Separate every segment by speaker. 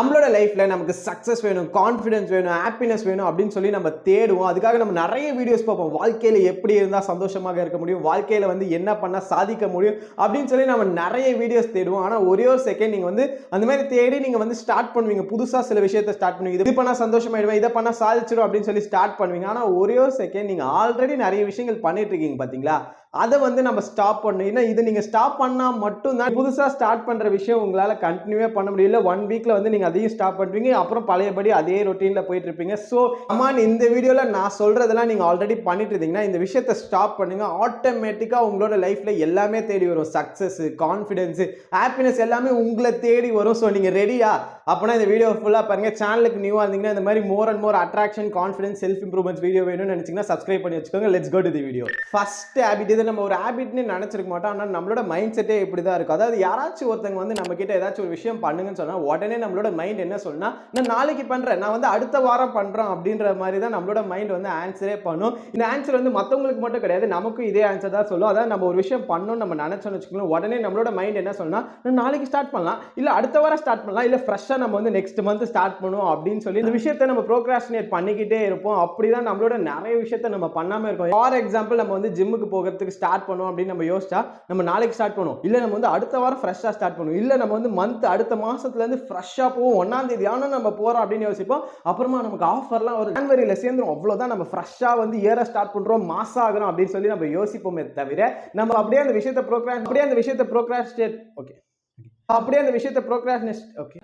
Speaker 1: நம்மளோட லைஃப்ல நமக்கு சக்சஸ் வேணும், கான்ஃபிடன்ஸ் வேணும், ஹாப்பினஸ் வேணும் அப்படின்னு சொல்லி நம்ம தேடுவோம். அதுக்காக நம்ம நிறைய வீடியோஸ் பார்ப்போம். வாழ்க்கையில எப்படி இருந்தா சந்தோஷமாக இருக்க முடியும், வாழ்க்கையில வந்து என்ன பண்ணா சாதிக்க முடியும் அப்படின்னு சொல்லி நம்ம நிறைய வீடியோஸ் தேடுவோம். ஆனா ஒரே ஒரு செகண்ட் நீங்க வந்து அந்த மாதிரி தேடி நீங்க வந்து ஸ்டார்ட் பண்ணுவீங்க. புதுசா சில விஷயத்தை ஸ்டார்ட் பண்ணுவீங்க. இது பண்ணா சந்தோஷமாயிடுவேன், இதை பண்ணா சாதிச்சிடும் அப்படின்னு சொல்லி ஸ்டார்ட் பண்ணுவீங்க. ஆனா ஒரே ஒரு செகண்ட் நீங்க ஆல்ரெடி நிறைய விஷயங்கள் பண்ணிட்டு இருக்கீங்க பாத்தீங்களா, அதை வந்து நம்ம ஸ்டாப் பண்ணணும். ஏன்னா இது நீங்க ஸ்டாப் பண்ணா மட்டும்தான் புதுசா ஸ்டார்ட் பண்ற விஷயம் உங்களால கண்டினியூவே பண்ண முடியல. 1 வீக்ல வந்து நீங்க அதையும் ஸ்டாப் பண்ணுவீங்க, அப்புறம் பழையபடி அதே ரொட்டீன்ல போயிட்டு இருப்பீங்க. சோ கமான், இந்த வீடியோல நான் சொல்றதெல்லாம் நீங்க ஆல்ரெடி பண்ணிட்டு இருந்தீங்கன்னா இந்த விஷயத்தை ஸ்டாப் பண்ணுங்க. ஆட்டோமேட்டிக்கா உங்களோட லைஃப்ல எல்லாமே தேடி வரும். சக்சஸ், கான்ஃபிடன்ஸ், ஹாப்பினஸ் எல்லாமே உங்களை தேடி வரும். சோ நீங்க ரெடியா? அப்பனா இந்த வீடியோ ஃபுல்லா பாருங்க. சேனலுக்கு நியூவா இருந்தீங்கன்னா இந்த மாதிரி more and more attraction, confidence, self improvement video வேணும்னு நினைச்சீங்கன்னா சப்ஸ்கிரைப் பண்ணி வச்சுக்கோங்க. Let's go to the video. First habit, இது நம்ம ஒரு ஹாபிட்னு நினைச்சிருக்க மாட்டோம். ஆனால் நம்மளோட மைண்ட் செட்டே இப்படி தான் இருக்கும். அதாவது யாராச்சும் ஒருத்தங்க வந்து நம்ம கிட்ட ஏதாச்சும் ஒரு விஷயம் பண்ணுங்கன்னு சொன்னா உடனே நம்மளோட மைண்ட் என்ன சொன்னா, நான் நாளைக்கு பண்றேன், நான் வந்து அடுத்த வாரம் பண்றேன் அப்படின்ற மாதிரி தான் நம்மளோட மைண்ட் வந்து ஆன்சரே பண்ணும். இந்த ஆன்சர் வந்து மற்றவங்களுக்கு மட்டும் கிடையாது, நமக்கும் இதே ஆன்சர் தான் சொல்லும். அதாவது நம்ம ஒரு விஷயம் பண்ணணும் நம்ம நினைச்சோம்னு வச்சுக்கோங்களேன், உடனே நம்மளோட மைண்ட் என்ன சொன்னா, நான் நாளைக்கு ஸ்டார்ட் பண்ணலாம், இல்ல அடுத்த வாரம் ஸ்டார்ட் பண்ணலாம், இல்ல ஃப்ரெஷ்ஷா நம்ம வந்து நெக்ஸ்ட் மந்த் ஸ்டார்ட் பண்ணுவோம் அப்படின்னு சொல்லி இந்த விஷயத்தை நம்ம ப்ரோக்ராஸ்டினேட் பண்ணிக்கிட்டே இருப்போம். அப்படிதான் நம்மளோட நிறைய விஷயத்தை நம்ம பண்ணாம இருக்கோம். ஃபார் எக்ஸாம்பிள், நம்ம வந்து ஜிம்முக்கு போகிறதுக்கு ஸ்டார்ட் பண்ணுவோம் அப்படின்னு நம்ம யோசிச்சா நம்ம நாளைக்கு ஸ்டார்ட் பண்ணுவோம், இல்ல நம்ம வந்து அடுத்த வாரம் ஃப்ரெஷ்ஷா ஸ்டார்ட் பண்ணுவோம், இல்ல நம்ம வந்து மந்த் அடுத்த மாசத்துல இருந்து ஃப்ரெஷ்ஷா போவோம், 1ஆம் தேதி ஆனா நம்ம போறோம் அப்படின்னு யோசிப்போம். அப்புறமா நமக்கு ஆஃபர்லாம் ஒரு ஜனவரியில சேர்ந்துரும், அவ்வளவுதான் நம்ம ஃப்ரெஷ்ஷா வந்து இயரை ஸ்டார்ட் பண்றோம், மாச ஆகணும் அப்படின்னு சொல்லி நம்ம யோசிப்போமே தவிர நம்ம அப்படியே அந்த விஷயத்தை ப்ரோக்ராஸ்டினேட் ஓகே அப்படியே அந்த விஷயத்தை procrastinate okay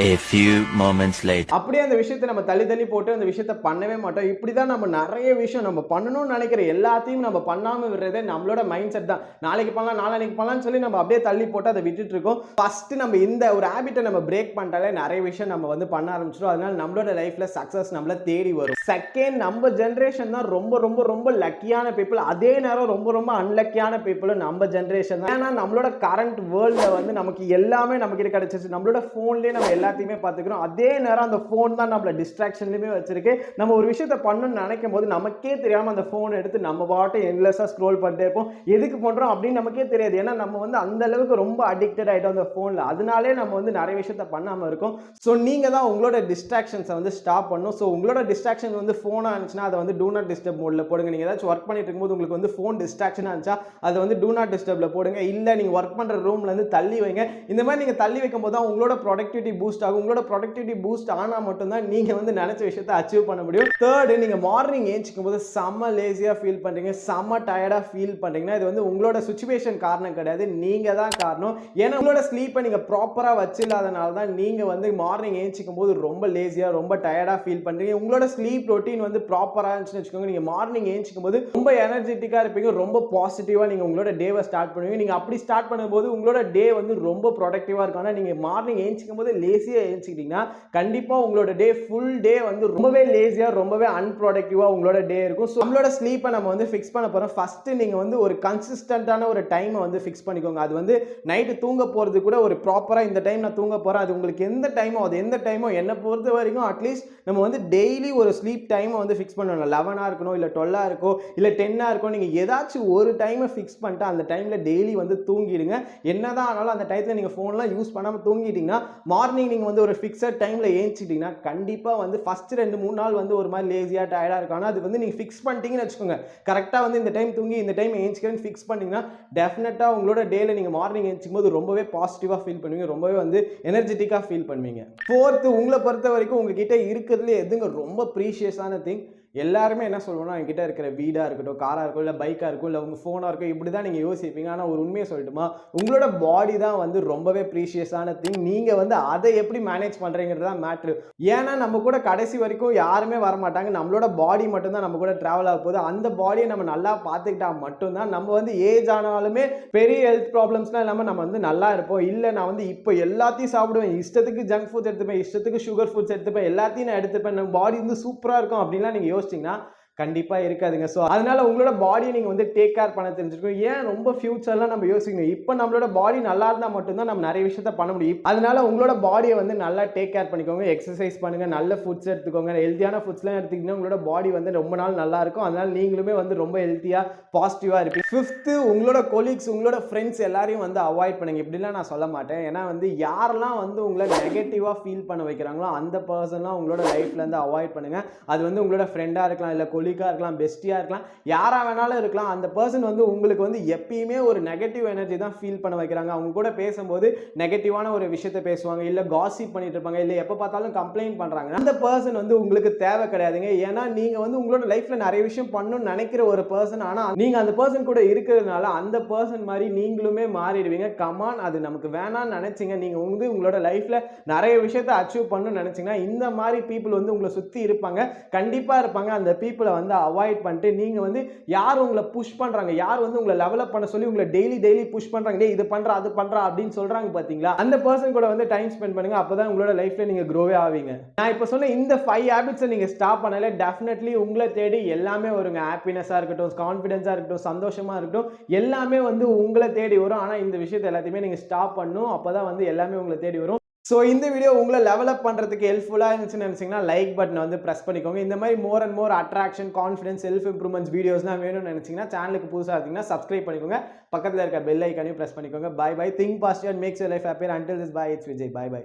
Speaker 2: A few moments later.
Speaker 1: அப்படியே அந்த விஷயத்தை நம்ம தள்ளி போட்டு அந்த விஷயத்தை பண்ணவே மாட்டோம். இப்படிதான் நம்ம நிறைய விஷயம் நம்ம பண்ணணும்னு நினைக்கிற எல்லாத்தையும் நம்ம பண்ணாம விடுறதே நம்மளோட மைண்ட் செட் தான். நாளைக்கு பண்ணலாம், நாளைக்கு பண்ணலாம்னு சொல்லி நம்ம அப்படியே தள்ளி போட்டு அதை விட்டுட்டு இருக்கோம். ஃபர்ஸ்ட் நம்ம இந்த ஒரு ஹாபிட்டை நம்ம பிரேக் பண்ணிட்டாலே நிறைய விஷயம் நம்ம வந்து பண்ண ஆரம்பிச்சிடும். அதனால நம்மளோட லைஃப்ல சக்சஸ் நம்மள தேடி வரும். செகண்ட், நம்ம ஜெனரேஷன் தான் ரொம்ப ரொம்ப ரொம்ப லக்கியான பீப்புள். அதே நேரம் ரொம்ப ரொம்ப அன்லக்கியான பீப்புளும் நம்ம ஜெனரேஷன் தான். ஏன்னா நம்மளோட கரண்ட் வேர்ல்ட்ல வந்து நமக்கு எல்லாமே நம்ம கிட்ட கிடைச்சிச்சு. நம்மளோட போன்லயே நம்ம எல்லாத்தையுமே பார்த்துக்கிறோம். அதே நேரம் அந்த போன் தான் நம்மள டிஸ்ட்ராக்ஷன்லயுமே வச்சிருக்கு. நம்ம ஒரு விஷயத்தை பண்ணணும்னு நினைக்கும் போது நமக்கே தெரியாம அந்த போன் எடுத்து நம்ம பாட்டு எண்ட்லெஸ்ஸா ஸ்க்ரோல் பண்ணிட்டே இருப்போம். எதுக்கு பண்றோம் அப்படின்னு நமக்கே தெரியாது. ஏன்னா நம்ம வந்து அந்த அளவுக்கு ரொம்ப அடிக்டட் ஆயிட்டோம் அந்த போன்ல. அதனாலே நம்ம வந்து நிறைய விஷயத்தை பண்ணாம இருக்கோம். ஸோ நீங்க தான் உங்களோட டிஸ்ட்ராக்ஷன்ஸை வந்து ஸ்டாப் பண்ணணும். ஸோ உங்களோட டிஸ்ட்ராக்ஷன் வந்து போனா இருந்துச்சுன்னா அதை வந்து டூ நாட் டிஸ்டர்ப் மோட்ல போடுங்க. நீங்க ஏதாச்சும் ஒர்க் பண்ணிட்டு இருக்கும்போது உங்களுக்கு வந்து போன் டிஸ்ட்ராக்ஷனா இருந்துச்சா அதை வந்து டூ நாட் டிஸ்டர்ப்ல போடுங்க. இல்ல நீங்க ஒர்க் பண்ற ரூம்ல இருந்து தள்ளி வைங்க. இந்த மாதிரி நீங்க தள்ளி வைக்கும் போது தான் உங்களோட ப்ரொடக்டிவிட்டி பூஸ்ட் ஆகும். உங்களோட ப்ரொடக்டிவிட்டி பூஸ்ட் ஆனா மட்டும் தான் நீங்க வந்து நினைச்ச விஷயத்தை அச்சீவ் பண்ண முடியும். தேர்ட், நீங்க மார்னிங் ஏஞ்சிக்கும் போது செம்ம லேசியா ஃபீல் பண்றீங்க, செம்ம டயர்டா ஃபீல் பண்றீங்கன்னா இது வந்து உங்களோட சிச்சுவேஷன் காரணம் கிடையாது, நீங்க தான் காரணம். ஏன்னா உங்களோட ஸ்லீப்பை நீங்க ப்ராப்பரா வச்சில்லாதனால தான் நீங்க வந்து மார்னிங் ஏஞ்சிக்கும் போது ரொம்ப லேசியா ரொம்ப டயர்டா ஃபீல் பண்றீங்க. உங்களோட ஸ்லீப் ரொட்டீன் வந்து ப்ராப்பரா இருந்துச்சுன்னு வச்சுக்கோங்க, நீங்க மார்னிங் ஏஞ்சிக்கும் போது ரொம்ப எனர்ஜெட்டிக்கா இருப்பீங்க, ரொம்ப பாசிட்டிவா நீங்க உங்களோட டேவை ஸ்டார்ட் பண்ணுவீங்க. நீங்க அப்படி ஸ்டார்ட் பண்ணும்போது உங்களோட டே வந்து ரொம்ப ப்ரொடக்டிவா இருக்கும். ஆனா நீங்க மார்னிங் ஏஞ்சிக்கும் போது லேசியா ஏஞ்சிக்கிட்டீங்கன்னா கண்டிப்பா உங்களோட டே ஃபுல் டே வந்து ரொம்பவே லேசியா ரொம்பவே அன்ப்ரொடக்டிவா உங்களோட டே இருக்கும். ஸோ நம்மளோட ஸ்லீப்பை நம்ம வந்து ஃபிக்ஸ் பண்ண போறோம். ஃபர்ஸ்ட் நீங்க வந்து ஒரு கன்சிஸ்டன்டான ஒரு டைமை வந்து ஃபிக்ஸ் பண்ணிக்கோங்க. அது வந்து நைட்டு தூங்க போறது கூட ஒரு ப்ராப்பரா இந்த டைம் நான் தூங்க போறேன், அது உங்களுக்கு எந்த டைமோ அது எந்த டைமோ என்னை பொறுத்த வரைக்கும் அட்லீஸ்ட் நம்ம வந்து டெய்லி ஒரு ஸ்லீப் டைமை வந்து ஃபிக்ஸ் பண்ணணும். 11 இருக்கணும், இல்லை 12 இருக்கோ, இல்லை 10 இருக்கும். நீங்க ஏதாச்சும் ஒரு டைமை ஃபிக்ஸ் பண்ணிட்டு அந்த டைம்ல டெய்லி வந்து தூங்கிடுங்க. என்னதான் ஆனாலும் அந்த டைத்துல நீங்க போன்லாம் யூஸ் பண்ணாம தூங்கிட்டீங்கன்னா மார்னிங் நீங்க வந்து ஒரு ஃபிக்ஸட் டைம்ல ஏஞ்சிட்டீங்கன்னா கண்டிப்பா வந்து ஃபர்ஸ்ட் 2-3 நாள் வந்து ஒரு மாதிரி லேசியா டயர்டா இருக்கும். ஆனால் அது வந்து நீங்க ஃபிக்ஸ் பண்ணிட்டீங்கன்னு வச்சுக்கோங்க, கரெக்டா வந்து இந்த டைம் தூங்கி இந்த டைம் ஏஞ்சிக்கிறேன்னு ஃபிக்ஸ் பண்ணீங்கன்னா டெஃபினட்டா உங்களோட டேல நீங்க மார்னிங் ஏஞ்சிக்கும் போது ரொம்பவே பாசிட்டிவா ஃபீல் பண்ணுவீங்க, ரொம்பவே வந்து எனர்ஜெட்டிக்கா ஃபீல் பண்ணுவீங்க. ஃபோர்த், உங்களை பொறுத்த வரைக்கும் உங்ககிட்ட இருக்கிறதுல எதுங்க ரொம்ப ப்ரீஷியஸான திங்? எல்லாருமே என்ன சொல்லுவோம்னா என்கிட்ட இருக்கிற வீடாக இருக்கட்டும், காராக இருக்கும், இல்லை பைக்காக இருக்கும், இல்லை உங்கள் ஃபோனாக இருக்கும், இப்படி தான் நீங்கள் யோசிப்பீங்க. ஆனால் ஒரு உண்மையை சொல்லட்டுமா, உங்களோட பாடி தான் வந்து ரொம்பவே ப்ரீஷியஸான திங். நீங்கள் வந்து அதை எப்படி மேனேஜ் பண்ணுறீங்கிறது தான் மேட்ரு. ஏன்னா நம்ம கூட கடைசி வரைக்கும் யாருமே வரமாட்டாங்க, நம்மளோட பாடி மட்டும்தான் நம்ம கூட ட்ராவல் ஆக போகுது. அந்த பாடியை நம்ம நல்லா பார்த்துக்கிட்டா மட்டும்தான் நம்ம வந்து ஏஜ் ஆனாலுமே பெரிய ஹெல்த் ப்ராப்ளம்ஸ்லாம் இல்லாமல் நம்ம வந்து நல்லா இருப்போம். இல்லை நான் வந்து இப்போ எல்லாத்தையும் சாப்பிடுவேன், இஷ்டத்துக்கு ஜங்க் ஃபுட்ஸ் எடுத்துப்பேன், இஷ்டத்துக்கு சுகர் ஃபுட்ஸ் எடுத்துப்பேன், எல்லாத்தையும் நான் எடுத்துப்பேன், நம்ம பாடி வந்து சூப்பராக இருக்கும் அப்படின்லாம் நீங்கள் யோசிச்சிங்கன்னா கண்டிப்பா இருக்காதுங்க. ஸோ அதனால உங்களோட பாடியை நீங்க வந்து டேக் கேர் பண்ண தெரிஞ்சிருக்கணும். ஏன் ரொம்ப ஃபியூச்சர்லாம் நம்ம யோசிக்கணும். இப்ப நம்மளோட பாடி நல்லா இருந்தா மட்டும் தான் நம்ம நிறைய விஷயத்த பண்ண முடியும். அதனால உங்களோட பாடியை வந்து நல்லா டேக் கேர் பண்ணிக்கோங்க. எக்ஸர்சைஸ் பண்ணுங்க, நல்ல ஃபுட்ஸ் எடுத்துக்கோங்க. ஹெல்த்தியான ஃபுட்ஸ்லாம் எடுத்தீங்கன்னா உங்களோட பாடி வந்து ரொம்ப நாள் நல்லா இருக்கும். அதனால நீங்களுமே வந்து ரொம்ப ஹெல்த்தியா, பாசிட்டிவா இருப்பீங்க. 5th உங்களோட கொலீக்ஸ், உங்களோட ஃப்ரெண்ட்ஸ் எல்லாரையும் வந்து அவாய்ட் பண்ணுங்க. இப்படிலாம் நான் சொல்ல மாட்டேன். ஏன்னா வந்து யாரெல்லாம் வந்து உங்களை நெகட்டிவா ஃபீல் பண்ண வைக்கிறாங்களோ அந்த பர்சன்லாம் உங்களோட லைஃப்ல இருந்து அவாய்ட் பண்ணுங்க. அது வந்து உங்களோட ஃப்ரெண்டா இருக்கலாம், இல்ல கொலீகா இருக்கலாம், பெஸ்டியா இருக்கலாம், யாரா வேணாலும் இருக்கலாம். அந்த பர்சன் வந்து உங்களுக்கு வந்து எப்பயுமே ஒரு நெகட்டிவ் எனர்ஜி தான் ஃபீல் பண்ண வைக்கிறாங்க. அவங்க கூட பேசும்போது நெகட்டிவான ஒரு விஷயத்தை பேசுவாங்க, இல்ல காசிப் பண்ணிட்டு இருப்பாங்க, இல்ல எப்ப பார்த்தாலும் கம்ப்ளைண்ட் பண்றாங்க. அந்த பர்சன் வந்து உங்களுக்கு தேவை கிடையாதுங்க. ஏன்னா நீங்க வந்து உங்களோட லைஃப்ல நிறைய விஷயம் பண்ணணும்னு நினைக்கிற ஒரு பர்சன், ஆனா நீங்க அந்த பர்சன் கூட இருக்கிறதுனால அந்த பர்சன் மாதிரி நீங்களுமே மாறிடுவீங்க. கமான், அது நமக்கு வேணாம்னு நினைச்சீங்க, நீங்க வந்து உங்களோட லைஃப்ல நிறைய விஷயத்தை அச்சீவ் பண்ணணும்னு நினைச்சீங்கன்னா இந்த மாதிரி பீப்புள் வந்து உங்களை சுத்தி இருப்பாங்க, கண்டிப்பா இருப்பாங்க. அந்த பீப்புளை வந்து அவாய்ட் பண்ணிட்டு நீங்க வந்து யார் உங்களை புஷ் பண்றாங்க, யார் வந்து உங்களை லெவலப் பண்ண சொல்லி உங்களை டெய்லி புஷ் பண்றாங்க, டேய் இது பண்றா அது பண்றா அப்படின்னு சொல்றாங்க பாத்தீங்களா, அந்த பர்சன் கூட வந்து டைம் ஸ்பெண்ட் பண்ணுங்க. அப்பதான் உங்களோட லைஃப்ல நீங்க க்ரோவே ஆவீங்க. நான் இப்ப சொன்ன இந்த 5 ஹேபிட்ஸை நீங்க ஸ்டாப் பண்ணல, டெஃபினெட்லி உங்களை தேடி எல்லாமே வருங்க. ஹாப்பினஸா இருக்கட்டும், கான்ஃபிடன்ஸா இருக்கட்டும், சந்தோஷமா இருக்கட்டும், எல்லாமே வந்து உங்களை தேடி வரும். ஆனா இந்த விஷயத்தை எல்லாத்தையுமே நீங்க ஸ்டாப் பண்ணணும். அப்பதான் வந்து எல்லாமே உங்களை தேடி வரும். ஸோ இந்த வீடியோ உங்களை லெவலப் பண்ணுறதுக்கு ஹெல்ப்ஃபுல்லாக இருந்துச்சுன்னு நினச்சிங்கன்னா லைக் பட்டனை வந்து ப்ரெஸ் பண்ணிக்கோங்க. இந்த மாதிரி more and more attraction, confidence, self improvements வீடியோஸ்லாம் வேணும்னு நினச்சிங்கன்னா சேனலுக்கு புதுசாக இருந்தீங்கன்னா சப்ஸ்கிரைப் பண்ணிக்கோங்க. பக்கத்தில் இருக்க பெல் ஐக்கானையும் ப்ரெஸ் பண்ணிக்கோங்க. Bye bye. Think positive and makes your life happier. Until this bye, it's Vijay. Bye by.